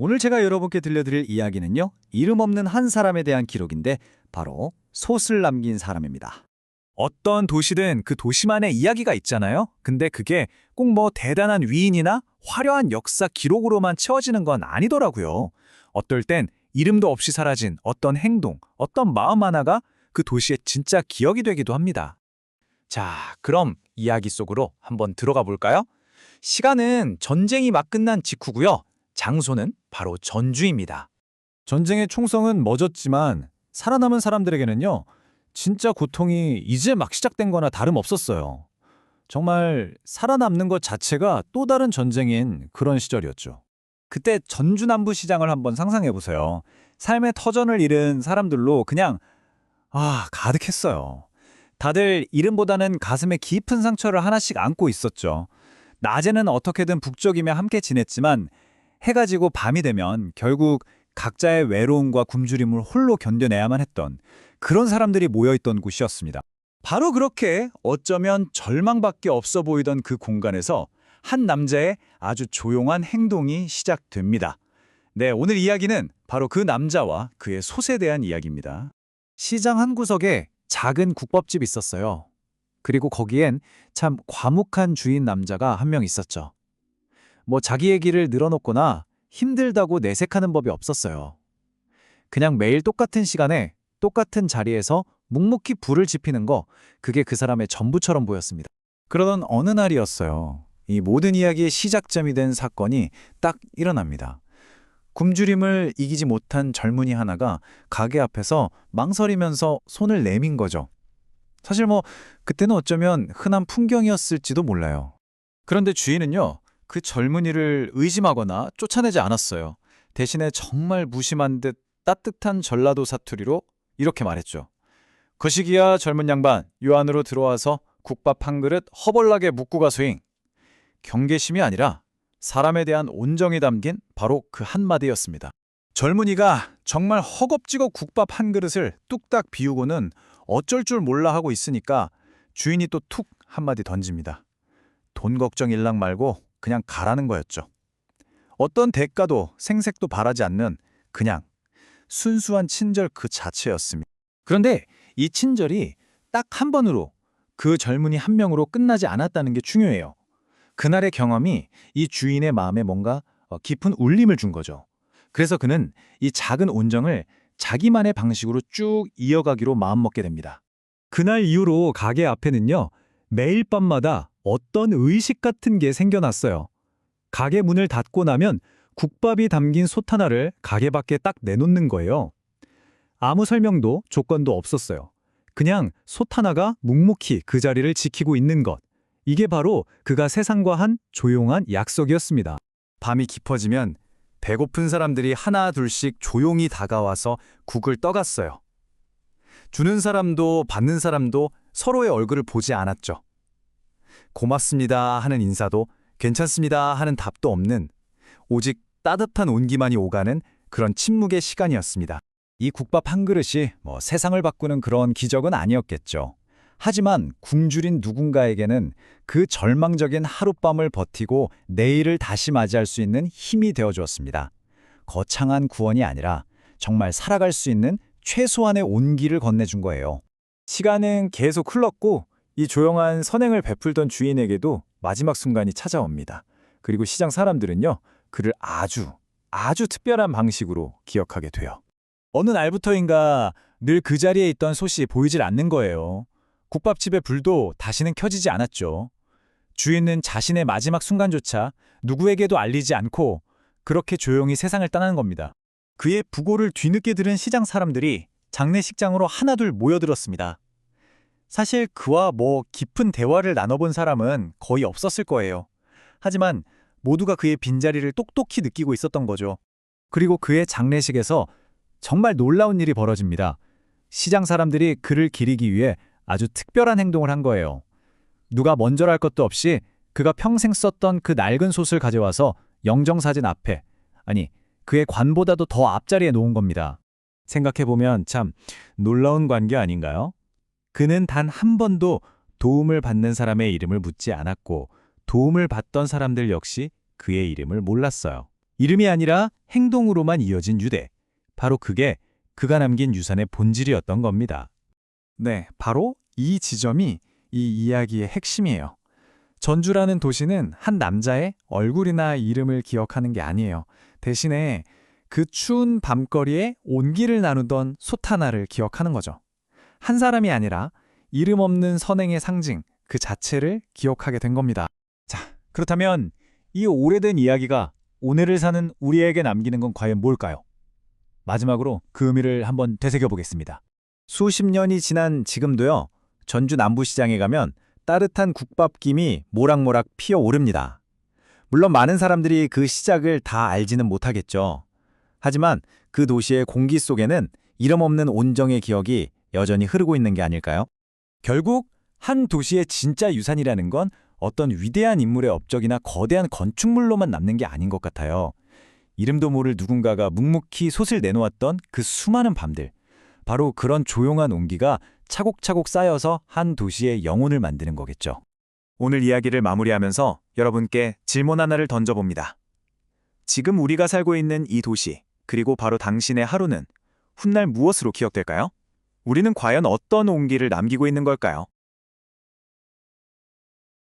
오늘 제가 여러분께 들려드릴 이야기는요, 이름 없는 한 사람에 대한 기록인데 바로 솥을 남긴 사람입니다. 어떤 도시든 그 도시만의 이야기가 있잖아요. 근데 그게 꼭 뭐 대단한 위인이나 화려한 역사 기록으로만 채워지는 건 아니더라고요. 어떨 땐 이름도 없이 사라진 어떤 행동, 어떤 마음 하나가 그 도시의 진짜 기억이 되기도 합니다. 자, 그럼 이야기 속으로 한번 들어가 볼까요? 시간은 전쟁이 막 끝난 직후고요. 장소는 바로 전주입니다. 전쟁의 총성은 멎었지만 살아남은 사람들에게는요, 진짜 고통이 이제 막 시작된 거나 다름없었어요. 정말 살아남는 것 자체가 또 다른 전쟁인 그런 시절이었죠. 그때 전주 남부시장을 한번 상상해 보세요. 삶의 터전을 잃은 사람들로 그냥 가득했어요. 다들 이름보다는 가슴에 깊은 상처를 하나씩 안고 있었죠. 낮에는 어떻게든 북적이며 함께 지냈지만 해가 지고 밤이 되면 결국 각자의 외로움과 굶주림을 홀로 견뎌내야만 했던 그런 사람들이 모여있던 곳이었습니다. 바로 그렇게 어쩌면 절망밖에 없어 보이던 그 공간에서 한 남자의 아주 조용한 행동이 시작됩니다. 네, 오늘 이야기는 바로 그 남자와 그의 솥에 대한 이야기입니다. 시장 한 구석에 작은 국밥집이 있었어요. 그리고 거기엔 참 과묵한 주인 남자가 한 명 있었죠. 뭐 자기 얘기를 늘어놓거나 힘들다고 내색하는 법이 없었어요. 그냥 매일 똑같은 시간에 똑같은 자리에서 묵묵히 불을 지피는 거, 그게 그 사람의 전부처럼 보였습니다. 그러던 어느 날이었어요. 이 모든 이야기의 시작점이 된 사건이 딱 일어납니다. 굶주림을 이기지 못한 젊은이 하나가 가게 앞에서 망설이면서 손을 내민 거죠. 사실 그때는 어쩌면 흔한 풍경이었을지도 몰라요. 그런데 주인은요, 그 젊은이를 의심하거나 쫓아내지 않았어요. 대신에 정말 무심한 듯 따뜻한 전라도 사투리로 이렇게 말했죠. 거시기야 젊은 양반, 요 안으로 들어와서 국밥 한 그릇 허벌나게 묵고 가소잉. 경계심이 아니라 사람에 대한 온정이 담긴 바로 그 한마디였습니다. 젊은이가 정말 허겁지겁 국밥 한 그릇을 뚝딱 비우고는 어쩔 줄 몰라 하고 있으니까 주인이 또 툭 한마디 던집니다. 돈 걱정 일랑 말고 그냥 가라는 거였죠. 어떤 대가도 생색도 바라지 않는 그냥 순수한 친절 그 자체였습니다. 그런데 이 친절이 딱 한 번으로 그 젊은이 한 명으로 끝나지 않았다는 게 중요해요. 그날의 경험이 이 주인의 마음에 뭔가 깊은 울림을 준 거죠. 그래서 그는 이 작은 온정을 자기만의 방식으로 쭉 이어가기로 마음먹게 됩니다. 그날 이후로 가게 앞에는요, 매일 밤마다 어떤 의식 같은 게 생겨났어요. 가게 문을 닫고 나면 국밥이 담긴 솥 하나를 가게 밖에 딱 내놓는 거예요. 아무 설명도 조건도 없었어요. 그냥 솥 하나가 묵묵히 그 자리를 지키고 있는 것. 이게 바로 그가 세상과 한 조용한 약속이었습니다. 밤이 깊어지면 배고픈 사람들이 하나 둘씩 조용히 다가와서 국을 떠갔어요. 주는 사람도 받는 사람도 서로의 얼굴을 보지 않았죠. 고맙습니다 하는 인사도 괜찮습니다 하는 답도 없는 오직 따뜻한 온기만이 오가는 그런 침묵의 시간이었습니다. 이 국밥 한 그릇이 세상을 바꾸는 그런 기적은 아니었겠죠. 하지만 굶주린 누군가에게는 그 절망적인 하룻밤을 버티고 내일을 다시 맞이할 수 있는 힘이 되어주었습니다. 거창한 구원이 아니라 정말 살아갈 수 있는 최소한의 온기를 건네준 거예요. 시간은 계속 흘렀고 이 조용한 선행을 베풀던 주인에게도 마지막 순간이 찾아옵니다. 그리고 시장 사람들은요, 그를 아주 특별한 방식으로 기억하게 돼요. 어느 날부터인가 늘 그 자리에 있던 솥이 보이질 않는 거예요. 국밥집의 불도 다시는 켜지지 않았죠. 주인은 자신의 마지막 순간조차 누구에게도 알리지 않고 그렇게 조용히 세상을 떠나는 겁니다. 그의 부고를 뒤늦게 들은 시장 사람들이 장례식장으로 하나둘 모여들었습니다. 사실 그와 깊은 대화를 나눠본 사람은 거의 없었을 거예요. 하지만 모두가 그의 빈자리를 똑똑히 느끼고 있었던 거죠. 그리고 그의 장례식에서 정말 놀라운 일이 벌어집니다. 시장 사람들이 그를 기리기 위해 아주 특별한 행동을 한 거예요. 누가 먼저랄 것도 없이 그가 평생 썼던 그 낡은 솥을 가져와서 영정사진 앞에, 아니 그의 관보다도 더 앞자리에 놓은 겁니다. 생각해보면 참 놀라운 관계 아닌가요? 그는 단 한 번도 도움을 받는 사람의 이름을 묻지 않았고 도움을 받던 사람들 역시 그의 이름을 몰랐어요. 이름이 아니라 행동으로만 이어진 유대. 바로 그게 그가 남긴 유산의 본질이었던 겁니다. 네, 바로 이 지점이 이 이야기의 핵심이에요. 전주라는 도시는 한 남자의 얼굴이나 이름을 기억하는 게 아니에요. 대신에 그 추운 밤거리에 온기를 나누던 솥 하나를 기억하는 거죠. 한 사람이 아니라 이름 없는 선행의 상징, 그 자체를 기억하게 된 겁니다. 그렇다면 이 오래된 이야기가 오늘을 사는 우리에게 남기는 건 과연 뭘까요? 마지막으로 그 의미를 한번 되새겨보겠습니다. 수십 년이 지난 지금도요, 전주 남부시장에 가면 따뜻한 국밥김이 모락모락 피어오릅니다. 물론 많은 사람들이 그 시작을 다 알지는 못하겠죠. 하지만 그 도시의 공기 속에는 이름 없는 온정의 기억이 여전히 흐르고 있는 게 아닐까요? 결국 한 도시의 진짜 유산이라는 건 어떤 위대한 인물의 업적이나 거대한 건축물로만 남는 게 아닌 것 같아요. 이름도 모를 누군가가 묵묵히 솥을 내놓았던 그 수많은 밤들. 바로 그런 조용한 온기가 차곡차곡 쌓여서 한 도시의 영혼을 만드는 거겠죠. 오늘 이야기를 마무리하면서 여러분께 질문 하나를 던져봅니다. 지금 우리가 살고 있는 이 도시, 그리고 바로 당신의 하루는 훗날 무엇으로 기억될까요? 우리는 과연 어떤 온기를 남기고 있는 걸까요?